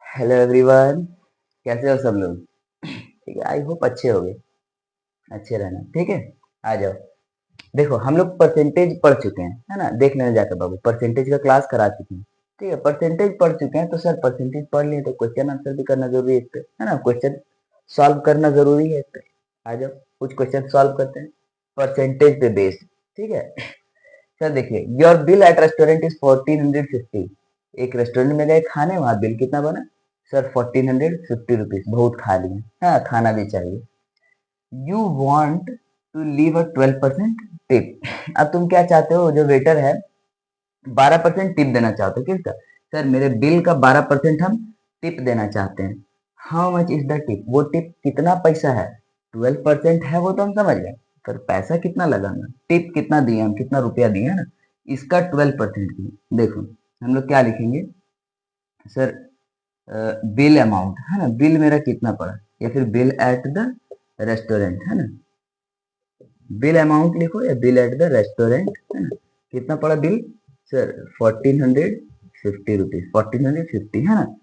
Hello everyone. कैसे हो सब लोग? ठीक है, आई होप अच्छे होगे। अच्छे रहना, ठीक है। आ जाओ। देखो, हम लोग परसेंटेज पढ़ चुके हैं, है ना। देख लेना जाकर बाबू, परसेंटेज का क्लास करा चुके हैं। ठीक है, परसेंटेज पढ़ चुके हैं तो सर परसेंटेज पढ़ लिए तो क्वेश्चन आंसर भी करना जरूरी है इस पे, है ना। क्वेश्चन सॉल्व करना जरूरी है इस पे। आ जाओ, कुछ क्वेश्चन सॉल्व करते हैं परसेंटेज पे बेस्ड। ठीक है। सर देखिए, your bill eight restaurant is 1450। एक रेस्टोरेंट में गए खाने, वहां बिल कितना बना? Sir 1450 rupees. बहुत खा लिए, हाँ खाना भी चाहिए। You want to leave a 12% tip. अब तुम क्या चाहते हो? जो वेटर है 12% टिप देना चाहते हो। किसका? सर मेरे बिल का 12% हम टिप देना चाहते हैं। How much is the tip? वो टिप कितना पैसा है? 12% है वो तो हम समझ गए। सर पैसा कितना लगाना, टिप कितना दिए हम, कितना रुपया दिए, है ना। इसका 12% दिए। देखो हम लोग क्या लिखेंगे? सर बिल अमाउंट, है ना। बिल मेरा कितना पड़ा, या फिर बिल एट द रेस्टोरेंट, है ना। बिल अमाउंट लिखो या बिल एट द रेस्टोरेंट, है ना। कितना पड़ा बिल? सर 1450 रुपीज, 1450, है ना।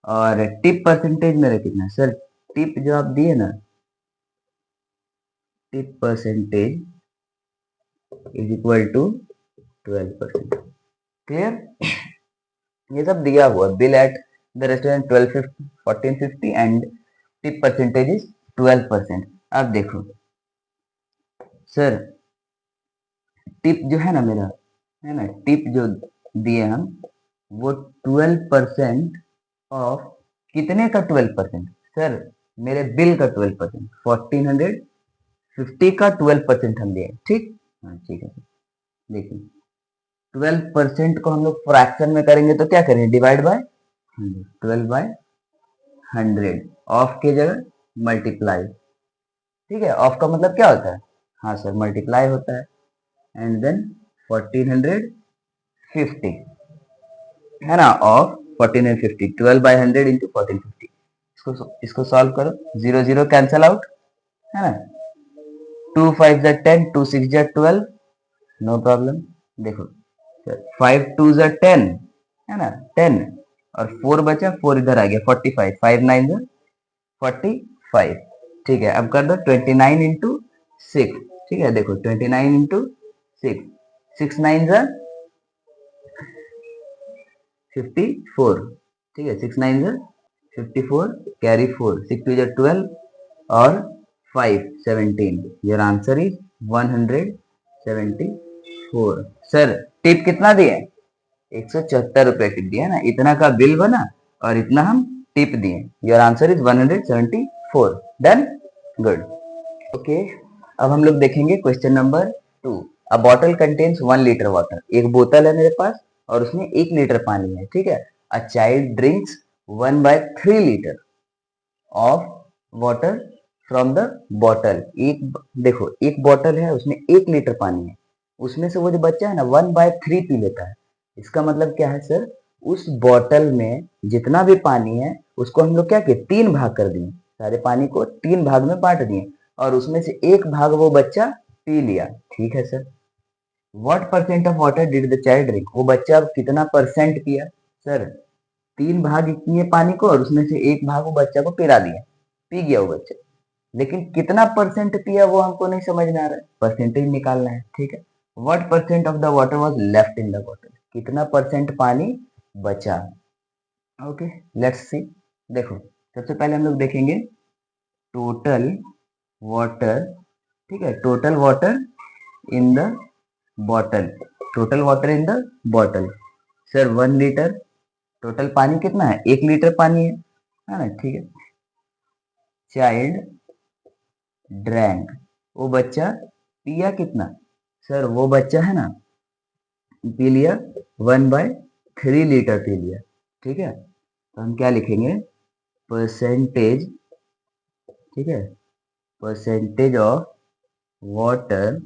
और टिप परसेंटेज मेरा कितना है? सर टिप जो आप दिए ना, tip percentage is equal to 12%। Clear? ये सब दिया हुआ, bill at the restaurant 1250, 1450 and tip percentage is 12%। अब देखो सर, टिप जो है ना मेरा, है ना, टिप जो दिए हम, वो 12% ऑफ कितने का 12%? सर मेरे बिल का 12%, 1450 का 12% हम दिए, ठीक। हाँ ठीक है। देखिए 12% को हम लोग फ्रैक्शन में करेंगे तो क्या करेंगे? Divide by 100, 12/100। ऑफ की जगह मल्टीप्लाई। ठीक है, ऑफ का मतलब क्या होता है? हाँ सर मल्टीप्लाई होता है। एंड देन 1450, है ना, ऑफ 1450, 12/100 इंटू 1450। इसको सॉल्व करो, जीरो जीरो कैंसल आउट, है ना। 2 5 ज़ा 10, 2 6 ज़ा 12, नो प्रॉब्लम। देखो 5 2 ज़ा 10, है ना, 10। और 4 बचा, 4 इधर आ गया, 45, 5 9 ज़ा 45। ठीक है, अब कर दो 29 इंटू 6। ठीक है, देखो 29 इंटू 6, 6 9 ज़ा 54। ठीक है, 6 9 ज़ा 54, कैरी 4, 6 2 ज़ा 12 और 5 17। Your answer is 174। Sir tip कितना दिए? 174 रुपये टिप दिया ना। इतना का बिल बना और इतना हम टिप दिए। Your answer is 174। Done, good. Okay, अब हम लोग देखेंगे क्वेश्चन नंबर 2। अ बॉटल कंटेन्स 1 लीटर वाटर। एक बोतल है मेरे पास और उसमें 1 लीटर पानी है, ठीक है। A child drinks 1/3 litre of water from the bottle. एक, देखो एक बॉटल है उसमें 1 लीटर पानी है, उसमें से वो जो बच्चा है ना 1/3 पी लेता है। इसका मतलब क्या है सर? उस बॉटल में जितना भी पानी है उसको हम लोग क्या किए? 3 भाग कर दिए। सारे पानी को 3 भाग में बांट दिए और उसमें से 1 भाग वो बच्चा पी लिया। ठीक है sir. What percent of water did the child drink? वो बच्चा कितना परसेंट पिया? सर 3 भाग किए पानी को और उसमें से 1 भाग वो बच्चा को पिला दिया, पी गया वो बच्चा। लेकिन कितना परसेंट पिया वो हमको नहीं समझ में आ रहा है, परसेंटेज निकालना है, ठीक है। What percent of the water was left in the bottle? कितना परसेंट पानी बचा? Okay, let's see. देखो सबसे पहले हम लोग देखेंगे टोटल वाटर। ठीक है, total water in the bottle. Total water in the bottle. Sir 1 litre, total पानी कितना है? 1 लीटर पानी है ना, ठीक है। चाइल्ड ड्रैंक, वो बच्चा पिया कितना? सर वो बच्चा है ना पी लिया 1/3 लीटर पी लिया, ठीक है। तो हम क्या लिखेंगे? परसेंटेज, ठीक है, परसेंटेज ऑफ वाटर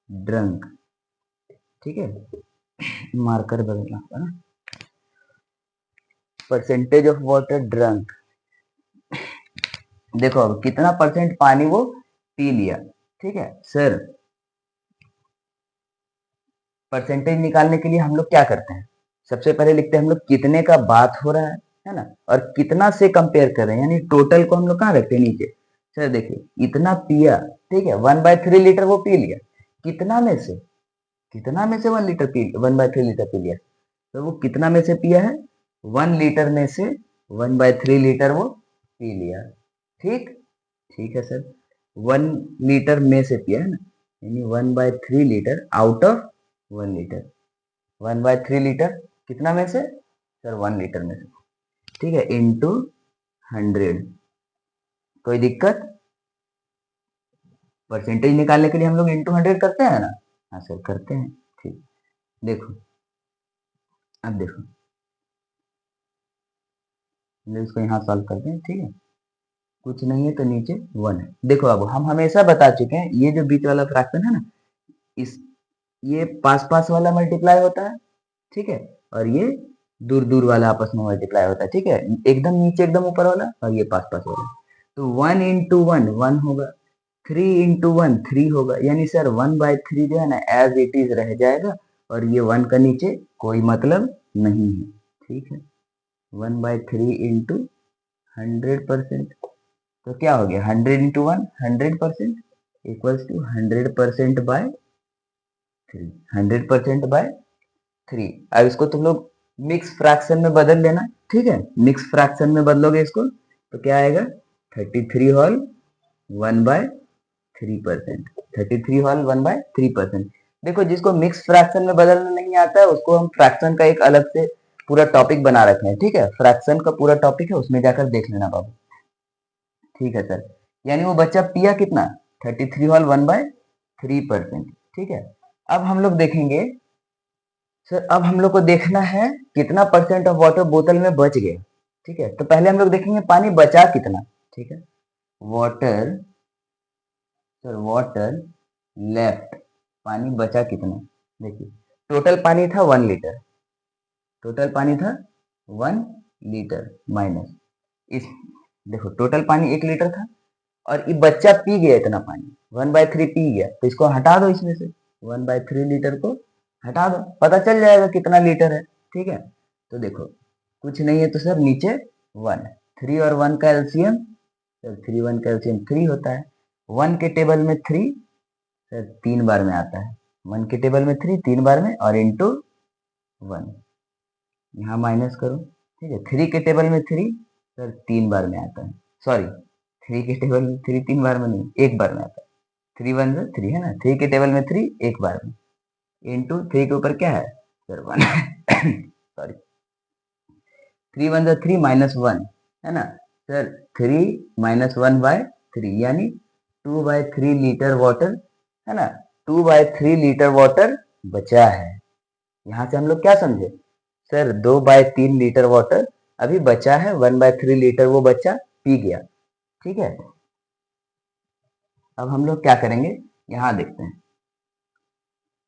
ड्रंक। ठीक है, मार्कर बदलना होगा ना। Percentage of water drunk. देखो अब कितना परसेंट पानी वो पी लिया। ठीक है सर, परसेंटेज निकालने के लिए हम लोग क्या करते हैं? सबसे पहले लिखते हैं हम लोग कितने का बात हो रहा है है ना, और कितना से कंपेयर कर रहे हैं, यानी टोटल को हम लोग कहाँ रखते हैं, नीचे। सर देखिए इतना पिया, ठीक है, 1/3 लीटर वो पी लिया, कितना में से, 1/3 लीटर पी लिया, तो वो कितना में से पिया है, 1 लीटर में से 1/3 लीटर वो पी लिया। ठीक, ठीक है सर, 1 लीटर में से पिया है ना, यानी 1/3 litre out of 1 litre, 1/3 litre कितना में से, सर 1 लीटर में से, ठीक है, इंटू 100। कोई दिक्कत, परसेंटेज निकालने के लिए हम लोग इंटू 100 करते हैं ना, हाँ सर करते हैं। ठीक, देखो अब देखो, इसको यहाँ सॉल्व करते हैं, ठीक है, कुछ नहीं है तो नीचे 1 है। देखो अब हम हमेशा बता चुके हैं, ये जो बीच वाला फ्रैक्शन है ना, इस ये पास पास वाला मल्टीप्लाई होता है, ठीक है, और ये दूर दूर वाला आपस में मल्टीप्लाई होता है, ठीक है, एकदम नीचे एकदम ऊपर वाला, और ये पास पास वाला। तो 1 इंटू 1 1 होगा, 3 इंटू 1 3 होगा, यानी सर 1/3 जो है ना एज इट इज रह जाएगा, और ये 1 का नीचे कोई मतलब नहीं है, ठीक है। 1/3 इंटू 100%, तो क्या हो गया, 100 into 1 100% equals to 100% by 3, 100% by 3। अब इसको तुम लोग मिक्स फ्रैक्शन में बदल लेना, ठीक है, मिक्स फ्रैक्शन में बदलोगे इसको तो क्या आएगा, 33 होल 1/3%, 33 होल 1/3%। देखो जिसको मिक्स फ्रैक्शन में बदलना नहीं आता है उसको हम फ्रैक्शन का एक अलग से पूरा टॉपिक बना रखे हैं, ठीक है, फ्रैक्शन का पूरा टॉपिक है, उसमें जाकर देख लेना बाबू, ठीक है सर। यानी वो बच्चा पिया कितना, 33 होल 1/3%, ठीक है। अब हम लोग देखेंगे सर, अब हम लोग को देखना है कितना परसेंट ऑफ वाटर बोतल में बच गया, ठीक है, तो पहले हम लोग देखेंगे पानी बचा कितना, ठीक है, वाटर, सर वाटर लेफ्ट, पानी बचा कितना, देखिए टोटल पानी था 1 लीटर, टोटल पानी था 1 लीटर माइनस इस, देखो टोटल पानी 1 लीटर था, और ये बच्चा पी गया इतना पानी, 1/3 पी गया, तो इसको हटा दो इसमें से, 1/3 लीटर को हटा दो, पता चल जाएगा कितना लीटर है, ठीक है। तो देखो कुछ नहीं है तो सर नीचे 1, 3 और 1 का एलसीएम, सर 3 1 का एलसीएम 3 होता है, 1 के टेबल में 3 सर 3 बार में आता है, 1 के टेबल में 3 3 बार में, और इंटू 1, यहाँ माइनस करो, ठीक है, 3 के टेबल में 3 सर 3 बार में आता है, सॉरी 3 के टेबल में 3 3 बार में नहीं, 1 बार में आता है, 3 1 3 है ना, 3 के टेबल में 3 1 बार में, इंटू 3 के ऊपर क्या है सर 1 सॉरी 3 1 3 -1 है ना, सर 3 -1/3 यानी 2/3 लीटर वाटर, है ना, 2/3 लीटर वाटर बचा है। यहाँ से हम लोग क्या समझे, सर 2/3 लीटर वाटर अभी बचा है, 1/3 लीटर वो बच्चा पी गया, ठीक है। अब हम लोग क्या करेंगे, यहाँ देखते हैं,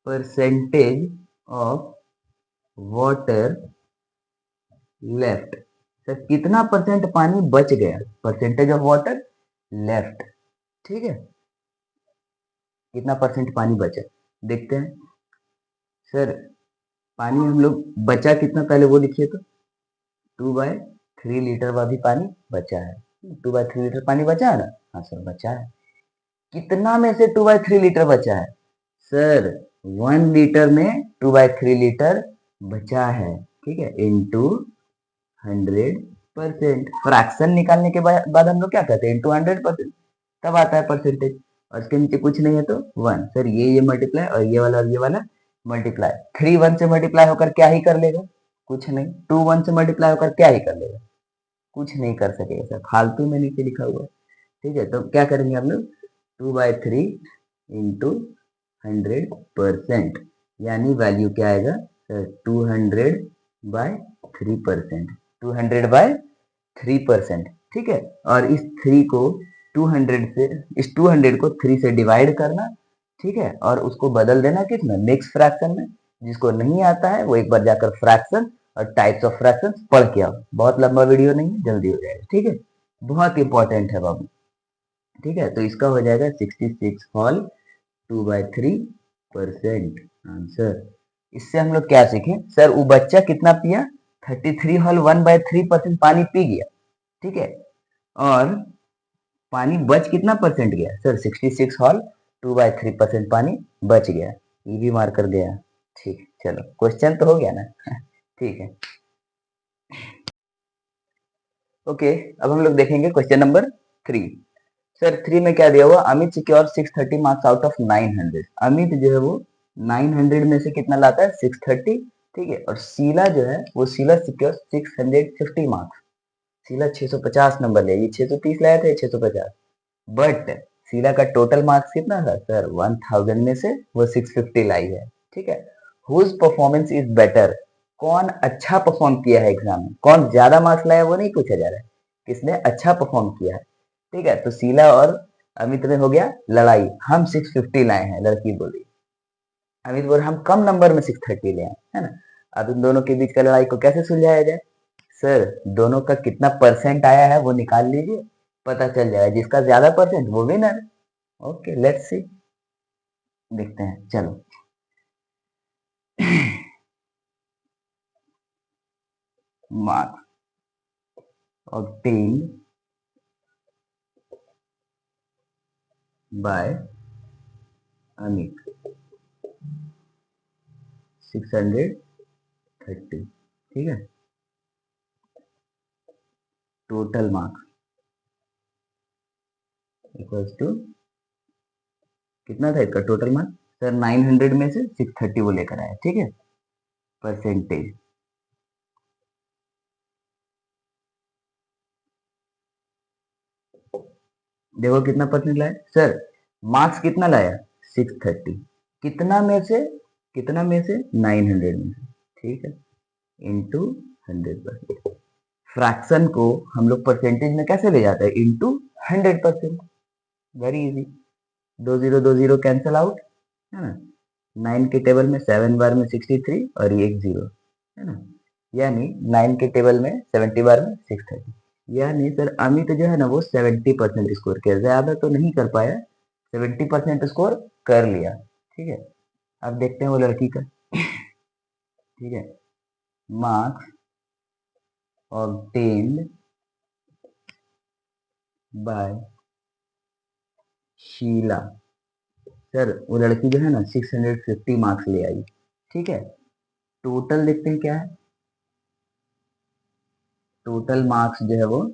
percentage of water left, sir कितना परसेंट पानी बच गया, परसेंटेज ऑफ वाटर लेफ्ट, ठीक है, कितना परसेंट पानी बचा, देखते हैं। सर पानी हम लोग बचा कितना, पहले वो लिखिए तो, 2/3 लीटर अभी पानी बचा है, 2/3 लीटर पानी बचा है ना, हाँ सर बचा है, कितना में से 2/3 लीटर बचा है, सर 1 लीटर में 2/3 लीटर बचा है, ठीक है, इंटू 100%, फ्रैक्शन निकालने के बाद हम लोग क्या कहते हैं, इंटू 100%, तब आता है परसेंटेज, और इसके नीचे कुछ नहीं है तो 1, सर ये मल्टीप्लाई और ये वाला मल्टीप्लाई, 3 1 से मल्टीप्लाई होकर क्या ही कर लेगा, कुछ नहीं, 2 1 से मल्टीप्लाई होकर क्या ही कर लेगा, कुछ नहीं कर सकेगा सर, फालतू में नीचे लिखा हुआ है, ठीक है। तो क्या करेंगे हम लोग, 2/3 इंटू 100%, यानी वैल्यू क्या आएगा सर 200/3%, 200/3%, ठीक है। और इस 3 को 200 से, इस 200 को 3 से डिवाइड करना, ठीक है, और उसको बदल देना किसमें, मिक्स फ्रैक्शन में। जिसको नहीं आता है वो एक बार जाकर फ्रैक्शन और टाइप्स ऑफ फ्रैक्शन पढ़ के आओ, बहुत लंबा वीडियो नहीं है, जल्दी हो जाएगा, ठीक है, बहुत इंपॉर्टेंट है बाबू, ठीक है। तो इसका हो जाएगा 66 होल 2/3% आंसर। इससे हम लोग क्या सीखे, सर वो बच्चा कितना पिया, 33 होल 1/3% पानी पी गया, ठीक है, और पानी बच कितना परसेंट गया सर? 66 होल 2/3% पानी बच गया, ये भी मार्कर गया। ठीक, चलो क्वेश्चन तो हो गया ना। ठीक है, ओके। अब हम लोग देखेंगे क्वेश्चन नंबर 3। सर 3 में क्या दिया हुआ? Amit secure 630 marks out of 900। Amit जो है वो 900 में से कितना लाता है? 630, ठीक है। और शीला जो है वो शीला सिक्योर 650 मार्क्स। शीला 650 नंबर ले, ये 630 लाया था, 650। बट शीला का टोटल मार्क्स कितना था सर? 1000 में से वो 650 लाई है, ठीक है। Whose performance is better? कौन अच्छा परफॉर्म किया है एग्जाम में, कौन ज्यादा मार्क्स लाया वो नहीं पूछा जा रहा है, किसने अच्छा परफॉर्म किया है, ठीक है। तो शीला और अमित में हो गया लड़ाई, हम 650 लाए हैं, लड़की बोली। अमित बोल हम कम नंबर में 630 ले आए, है ना। अब इन दोनों के बीच का लड़ाई को कैसे सुलझाया जाए? सर दोनों का कितना परसेंट आया है वो निकाल लीजिए, पता चल जाएगा, जिसका ज्यादा परसेंट वो विनर। ओके लेट्स सी, देखते हैं, चलो। मार्क्स obtained by अमित 630, ठीक है। टोटल मार्क्स इक्वल्स टू कितना था इसका टोटल मार्क्स? सर 900 में से 630 वो लेकर आया, ठीक है। परसेंटेज देखो कितना परसेंट लाया सर? मार्क्स कितना लाया? 630। कितना में से? कितना में से? 900 में से, ठीक है, इंटू 100%। फ्रैक्शन को हम लोग परसेंटेज में कैसे ले जाते हैं? Into 100%। Very easy, 2 0 cancel out, है ना। 9 के टेबल में 7 बार में 63 और ये एक 0, है ना। यानी 9 के टेबल में 70 बार में 630। यानी सर अमित जो है ना वो 70% स्कोर किया, ज्यादा तो नहीं कर पाया, 70% स्कोर कर लिया, ठीक है। अब देखते हैं वो लड़की का, ठीक है। Marks obtained by Sheela. Sir वो लड़की जो है ना 650 मार्क्स ले आई, ठीक है। टोटल देखते हैं क्या है, टोटल मार्क्स जो है वो,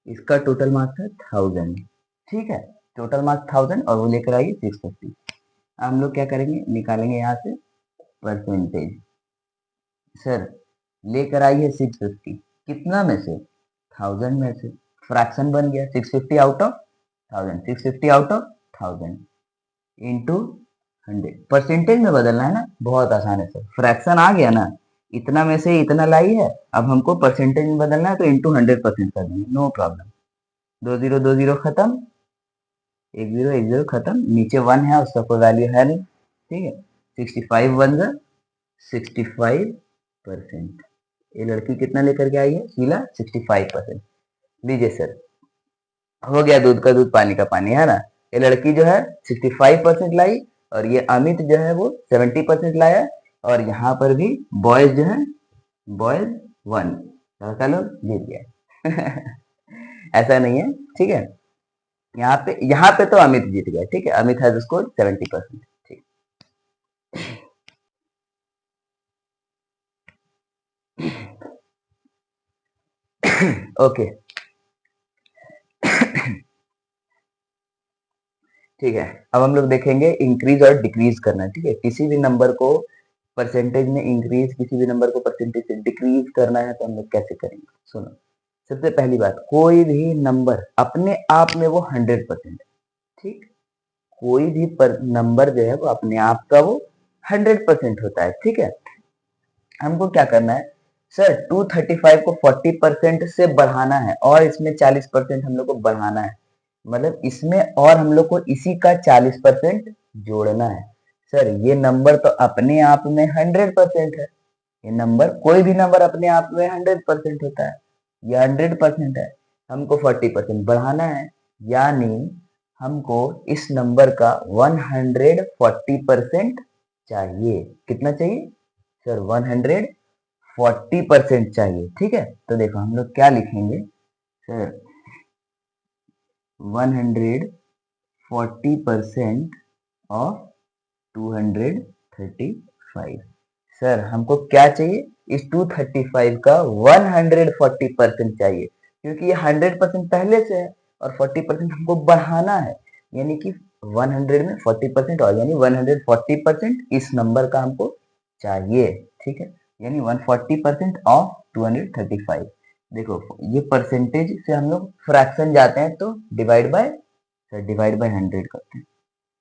इसका टोटल मार्क्स है 1000, ठीक है। टोटल मार्क्स 1000 और वो लेकर आई 650। हम लोग क्या करेंगे, निकालेंगे यहाँ से परसेंटेज। सर लेकर आई है 650, कितना में से? 1000 में से। फ्रैक्शन बन गया 650 out of 1000, 650 out of 1000 into 100। Percentage में बदलना है ना, बहुत आसान है सर। फ्रैक्शन आ गया ना, इतना में से इतना लाई है, अब हमको परसेंटेज में बदलना है तो इंटू 100% कर देंगे, नो प्रॉब्लम। 2 0 खत्म, 1 0 खत्म, नीचे 1 है उसका कोई वैल्यू है नहीं, ठीक है। 65 1 65%। ये लड़की कितना लेकर के आई है? शीला 65%। लीजिए सर, हो गया दूध का दूध पानी का पानी, है ना। ये लड़की जो है 65% लाई और ये अमित जो है वो 70% लाया। और यहाँ पर भी बॉयज जो है, बॉयज 1, लड़का लोग जीत गया। ऐसा नहीं है, ठीक है। यहाँ पे तो अमित जीत गया, ठीक है। अमित हैज स्कोर 70%, ठीक। ओके ठीक है। अब हम लोग देखेंगे इंक्रीज और डिक्रीज करना, ठीक है। किसी भी नंबर को परसेंटेज में इंक्रीज, किसी भी नंबर को परसेंटेज से डिक्रीज करना है तो हम लोग कैसे करेंगे? सुनो, सबसे पहली बात, कोई भी नंबर अपने आप में वो 100%, ठीक। कोई भी नंबर जो है वो अपने आप का वो 100% होता है, ठीक है। हमको क्या करना है सर? 235 को 40% से बढ़ाना है और इसमें 40% हम लोग को बढ़ाना है, मतलब इसमें और हम लोग को इसी का 40% जोड़ना है। सर ये नंबर तो अपने आप में 100% है, ये नंबर, कोई भी नंबर अपने आप में 100% होता है, ये 100% है। हमको 40% बढ़ाना है, यानी हमको इस नंबर का 140% चाहिए। कितना चाहिए सर? 140 40% चाहिए, ठीक है। तो देखो हम लोग क्या लिखेंगे सर, 140% ऑफ 235। सर हमको क्या चाहिए, इस 235 का 140% चाहिए, क्योंकि ये 100% पहले से है और 40% हमको बढ़ाना है, यानी कि 100 में 40% और, यानी 140% इस नंबर का हमको चाहिए, ठीक है। यानी 140% ऑफ 235। देखो ये परसेंटेज से हम लोग फ्रैक्शन जाते हैं तो divide by, sir divide by 100 करते हैं,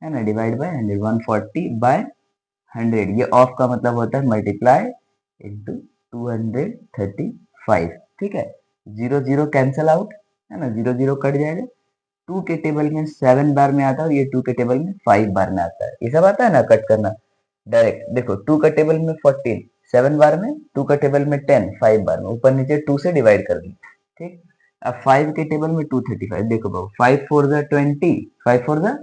है ना, डिवाइड बाय 100, 140/100, ये ऑफ का मतलब होता है मल्टीप्लाई इंटू 235, ठीक है। जीरो जीरो कैंसल आउट, है ना, जीरो जीरो कट जाएगा। 2 के टेबल में 7 बार में आता है और ये 2 के टेबल में 5 बार में आता है, ये सब आता है ना कट करना डायरेक्ट। देखो 2 का टेबल में 14 7 बार में, 2 का टेबल में 10 5 बार में, ऊपर नीचे 2 से डिवाइड कर दी, ठीक। अब 5 के टेबल में 235, देखो बाबू 5 4 जा 20, 5 4 जा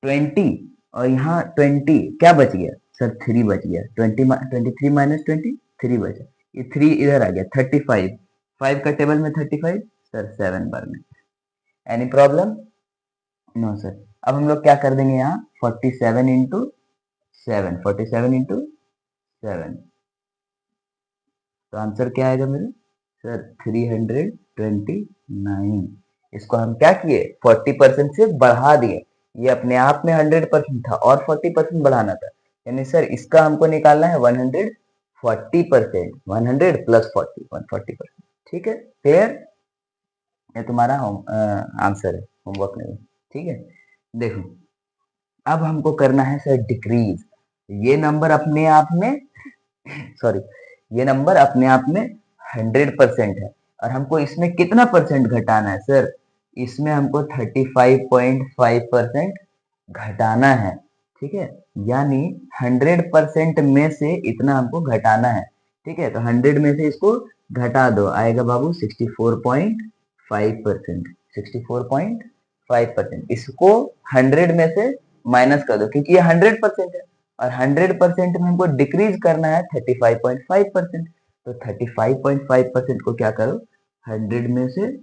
20, और यहाँ 20 क्या बच गया सर, 3 बच गया, 23 माइनस 20 3 बचा, ये 3 इधर आ गया, 35, 5 का टेबल में 35 सर 7 बार में। Any problem, no sir. अब हम लोग क्या कर देंगे यहाँ 47 इंटू 7, 47 इंटू 7, तो आंसर क्या आएगा मेरे सर 329। इसको हम क्या किए 40% से बढ़ा दिए, ये अपने आप में 100% था और 40% बढ़ाना था, यानी सर इसका हमको निकालना है 140%, 100 प्लस 40 140%, ठीक है। क्लियर, ये तुम्हारा आंसर है, होमवर्क नहीं, ठीक है। देखो अब हमको करना है सर डिक्रीज, ये नंबर अपने आप में सॉरी, ये नंबर अपने आप में 100% है और हमको इसमें कितना परसेंट घटाना है सर, इसमें हमको 35.5% घटाना है, ठीक है। यानी 100% में से इतना हमको घटाना है, ठीक है। तो 100 में से इसको घटा दो, आएगा बाबू 64.5%, 64.5%। इसको 100 में से माइनस कर दो, क्योंकि ये 100% है और 100% में हमको डिक्रीज करना है 35.5%, तो 35.5% को क्या करो 100 में से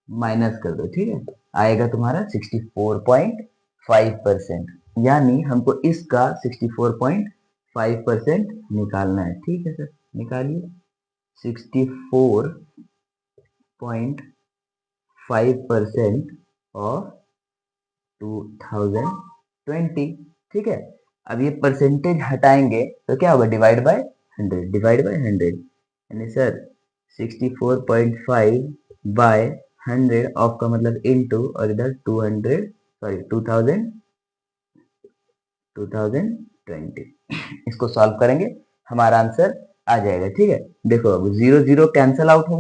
माइनस कर दो, ठीक है। आएगा तुम्हारा 64.5%, यानी हमको इसका 64.5% निकालना है, ठीक है सर, निकालिए 64.5% ऑफ 2020, ठीक है। अब ये परसेंटेज हटाएंगे तो क्या होगा, डिवाइड बाय 100, डिवाइड बाय 100, यानी सर 64.5 बाय 100 ऑफ का मतलब इनटू, और इधर 200 सॉरी 2020, इसको सॉल्व करेंगे हमारा आंसर आ जाएगा, ठीक है। देखो अब जीरो जीरो कैंसिल आउट हो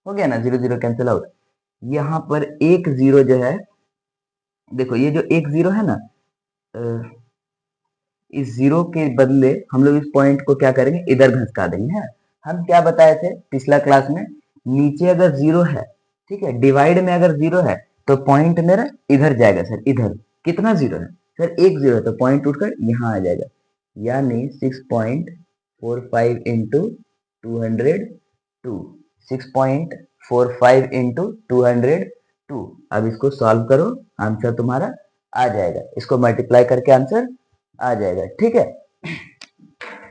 गया ना, जीरो जीरो कैंसिल आउट। यहाँ पर एक जीरो जो है, देखो ये जो एक जीरो है ना, इस जीरो के बदले हम लोग इस पॉइंट को क्या करेंगे, इधर घसका देंगे, है। हम क्या बताए थे पिछला क्लास में, नीचे अगर जीरो है, ठीक है, डिवाइड में अगर जीरो है तो पॉइंट मेरा इधर जाएगा सर, इधर कितना जीरो है सर, एक जीरो है, तो पॉइंट उठकर यहाँ आ जाएगा, यानी 6.45 इंटू 202, 6.45 इंटू 202। अब इसको सॉल्व करो, आंसर तुम्हारा आ जाएगा, इसको मल्टीप्लाई करके आंसर आ जाएगा, ठीक है।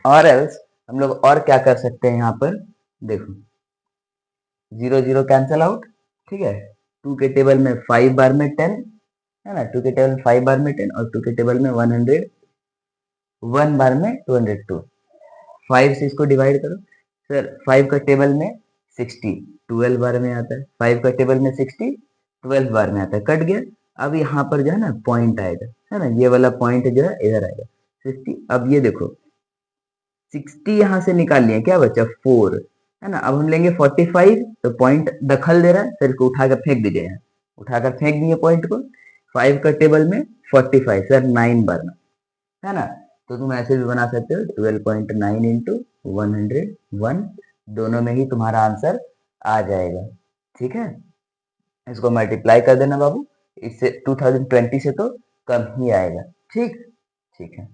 और एल्स हम लोग और क्या कर सकते हैं, यहाँ पर देखो जीरो जीरो कैंसिल आउट, ठीक है। 2 के टेबल में 5 बार में 10, है ना, 2 के टेबल में 5 बार में 10 और 2 के टेबल में 100 1 बार में 202, 5 से इसको डिवाइड करो सर, 5 का टेबल में 60 12 बार में आता है, 5 का टेबल में 60 12 बार में आता है, कट गया। अब यहाँ पर जो है ना पॉइंट आएगा, है ना, ये वाला पॉइंट जो है इधर आएगा 60। अब ये देखो 60 यहाँ से निकाल लिए, क्या बचा 4, है ना। अब हम लेंगे 45, तो पॉइंट दखल दे रहा है सर, इसको उठाकर फेंक दीजिए, यहाँ उठाकर फेंक दिए पॉइंट को। 5 का टेबल में 45 सर 9 बार में, है ना। तो तुम ऐसे भी बना सकते हो 12.9 इंटू 101, दोनों में ही तुम्हारा आंसर आ जाएगा, ठीक है। इसको मल्टीप्लाई कर देना बाबू, इससे 2020 से तो कम ही आएगा, ठीक ठीक है।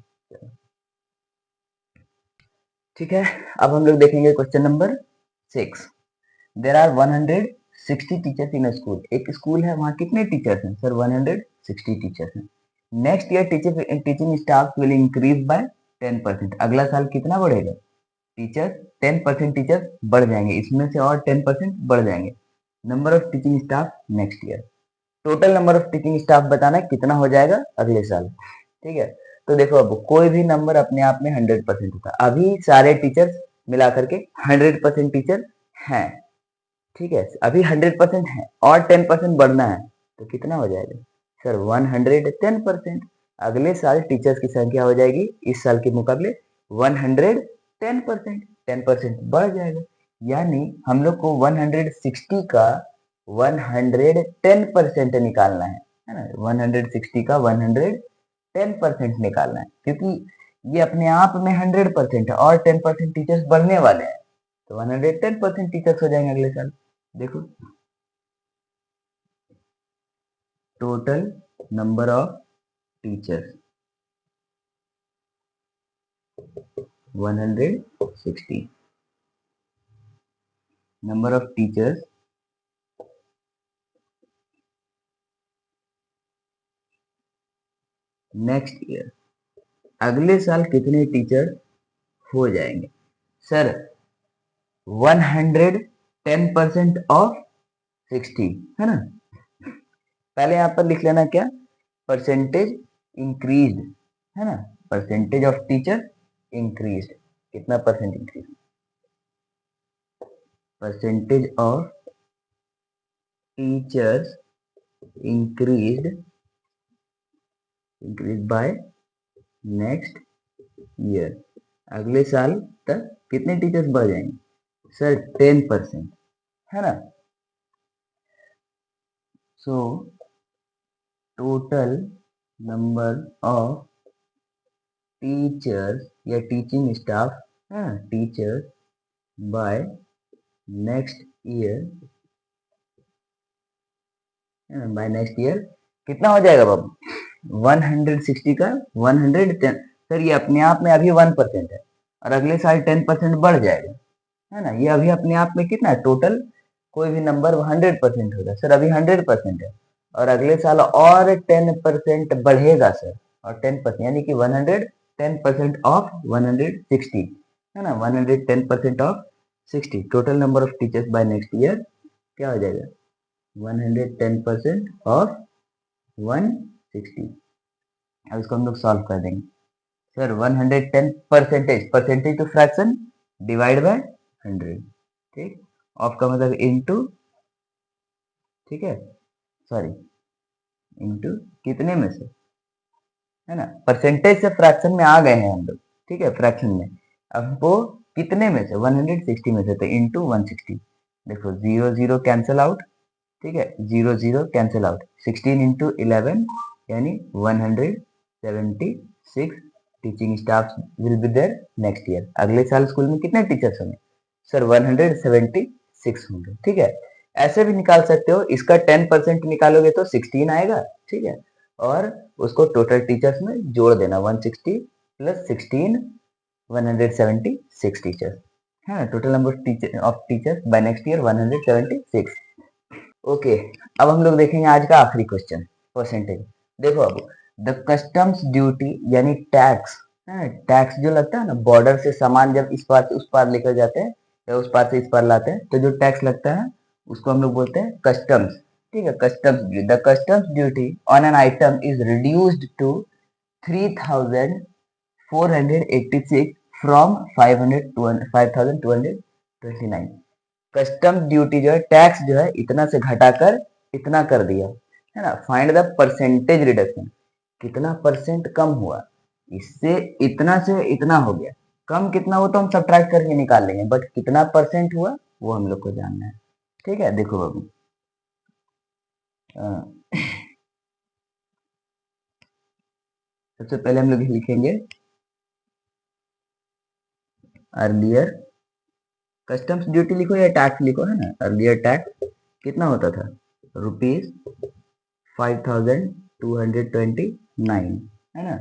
ठीक है, अब हम लोग देखेंगे question number 6। There are 160 teachers in school. एक स्कूल है, वहाँ कितने टीचर्स हैं? सर 160 टीचर्स हैं। Next year teaching staff will increase by 10%। अगला साल कितना बढ़ेगा? टीचर्स 10% टीचर्स बढ़ जाएंगे, इसमें से और 10% बढ़ जाएंगे। Number of teaching staff next year, total number of teaching staff बताना है कितना हो जाएगा अगले साल। ठीक है, तो देखो अब कोई भी नंबर अपने आप में 100% होता है। अभी सारे टीचर्स मिला करके 100% टीचर हैं। ठीक है, अभी 100% है और 10% बढ़ना है, तो कितना हो जाएगा? सर 110%। अगले साल टीचर्स की संख्या हो जाएगी इस साल के मुकाबले 110%। 10% बढ़ जाएगा, यानी हम लोग को 160 का 110% निकालना है ना। 160 का 110% निकालना है, क्योंकि ये अपने आप में 100% है और 10% टीचर्स बढ़ने वाले हैं, तो 110% टीचर्स हो जाएंगे अगले साल। देखो, total number of teachers 160, number of teachers next year, अगले साल कितने टीचर हो जाएंगे? सर 110% ऑफ 60 है ना। पहले यहाँ पर लिख लेना क्या? परसेंटेज इंक्रीज है ना, परसेंटेज ऑफ टीचर इंक्रीज। कितना percent increase? Percentage of teachers increase by next year. अगले साल तक कितने टीचर्स बढ़ जाएंगे? सर 10% है ना। So total number of teachers या टीचिंग स्टाफ है, teachers by next year, by next year कितना हो जाएगा बाबू? 160 का 110। सर ये अपने आप में अभी 1% है और अगले साल 10% बढ़ जाएगा, है ना। ये अभी अपने आप में कितना है? टोटल कोई भी नंबर 100% होगा। सर अभी 100% है और अगले साल और 10% बढ़ेगा सर, और 10% यानी कि 110% ऑफ 160 है ना। 110% of 60, total number of teachers by next year क्या हो जाएगा? 110% ऑफ 160। अब इसको हम लोग सॉल्व कर देंगे। Sir 110 percentage, percentage to fraction divide by 100। ठीक, ऑफ का मतलब इनटू, ठीक है, सॉरी इनटू कितने में से, है ना। परसेंटेज से फ्रैक्शन में आ गए हैं हम लोग, ठीक है, फ्रैक्शन में। अब हमको कितने में से? 160 में से, तो इनटू 160। देखो 0 0 कैंसिल आउट, ठीक है, 0 0 कैंसिल आउट। 16 इंटू 11 यानी 176 teaching staff will be there next year. अगले साल स्कूल में कितने टीचर्स होंगे? सर 176 होंगे। ठीक है, ऐसे भी निकाल सकते हो, इसका 10% निकालोगे तो 16 आएगा। ठीक है, और उसको टोटल टीचर्स में जोड़ देना, 160 प्लस 16, 176 टीचर्स है। Total number of teachers by next year 176। Okay, अब हम लोग देखेंगे आज का आखिरी क्वेश्चन, परसेंटेज। देखो अब द कस्टम्स ड्यूटी यानी टैक्स है, टैक्स जो लगता है ना, बॉर्डर से सामान जब इस पार से उस पार लेकर जाते हैं या उस पार से इस पार लाते हैं, तो जो टैक्स लगता है उसको हम लोग बोलते हैं कस्टम्स। ठीक है, customs, the customs duty on an item is reduced to 3,486 from 5,229। Custom duty जो है, टैक्स जो है, इतना से घटाकर इतना कर दिया, है ना। फाइंड द परसेंटेज रिडक्शन, कितना परसेंट कम हुआ, इससे इतना से इतना हो गया। कम कितना हो तो हम सब्ट्रैक्ट करके निकाल लेंगे, बट कितना परसेंट हुआ वो हम लोग को जानना है। ठीक है, देखो बाबू, सबसे पहले हम लोग लिखेंगे अर्लियर कस्टम्स ड्यूटी, लिखो या टैक्स लिखो, है ना। अर्लियर टैक्स कितना होता था? रुपीज 5,229, है ना।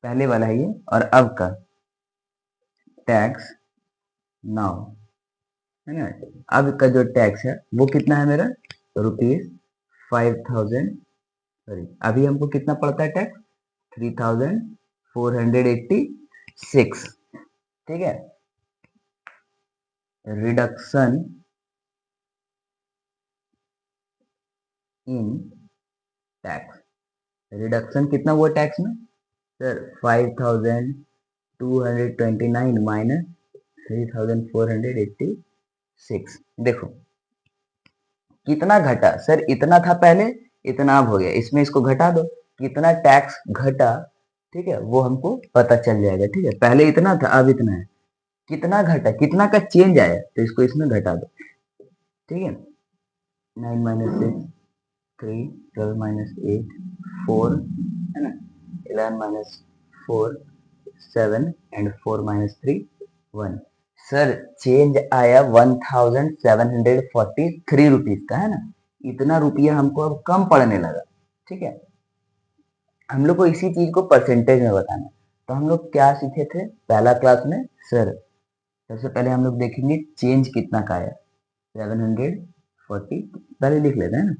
पहले वाला है ये, और अब का टैक्स नाउ, है ना। अब का जो टैक्स है वो कितना है मेरा, ₹5000, सॉरी अभी हमको कितना पड़ता है टैक्स, 3486, ठीक है। रिडक्शन इन टैक्स, रिडक्शन कितना हुआ टैक्स में सर, 5229 माइनस 3486। देखो कितना घटा सर, इतना था पहले, इतना अब हो गया, इसमें इसको घटा दो, कितना टैक्स घटा, ठीक है, वो हमको पता चल जाएगा, ठीक है। पहले इतना था, अब इतना है, कितना घटा, कितना का चेंज आया, तो इसको इसमें घटा दो, ठीक है। 9 माइनस 6 3, 12 माइनस 8 4, है ना, 11 minus 4 7 and 4 minus 3 1। Sir change आया 1743 रुपीज का, है ना। इतना रुपया हमको अब कम पड़ने लगा, ठीक है। हम लोग को इसी चीज को परसेंटेज में बताना है। तो हम लोग क्या सीखे थे पहला क्लास में सर, सबसे पहले हम लोग देखेंगे चेंज कितना का आया, 740, पहले लिख लेते हैं ना,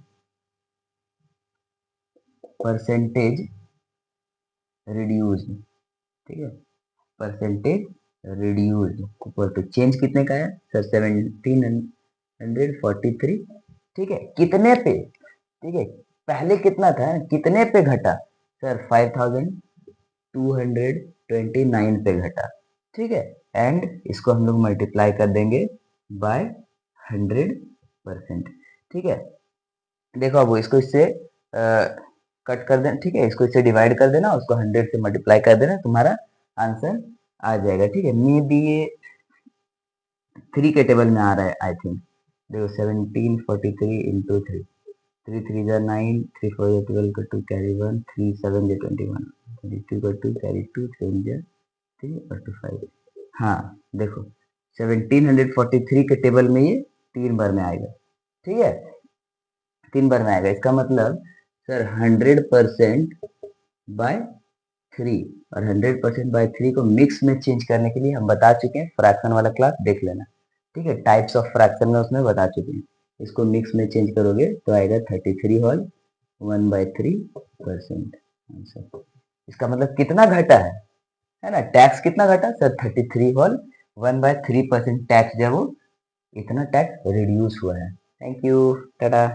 परसेंटेज रिड्यूस्ड, ठीक है, percentage reduced equal to change कितने का है सर, 1743, ठीक है, कितने पे, ठीक है, पहले कितना था, कितने पे घटा सर, 5229 पे घटा, ठीक है। एंड इसको हम लोग मल्टीप्लाई कर देंगे बाय 100%, ठीक है। देखो अब इसको इससे कट कर देना, ठीक है, इसको इससे डिवाइड कर देना, उसको 100 से मल्टीप्लाई कर देना, तुम्हारा आंसर आ जाएगा, ठीक है। मे बी ये 3 के टेबल में आ रहा है आई थिंक। देखो 1743 इंटू 3, 3 3 जा 9, 3 4 जा 12 का 2 कैरी 1, 3 7 जा 21, 22 का 2 कैरी 2, 7 जा 3 और 2 5। हाँ देखो 1743 के टेबल में ये 3 बार में आएगा, ठीक है, 3 बार में आएगा। इसका मतलब सर 100% बाय 3, और 100% बाय 3 को मिक्स में चेंज करने के लिए हम बता चुके हैं, फ्रैक्शन वाला क्लास देख लेना, ठीक है, टाइप्स ऑफ फ्रैक्शन में उसमें बता चुके हैं। इसको मिक्स में चेंज करोगे तो आएगा 33 होल 1/3% आंसर। इसका मतलब कितना घटा है ना, टैक्स कितना घटा सर, 33 होल 1/3% टैक्स, जब वो इतना टैक्स रिड्यूस हुआ है। Thank you, Tata.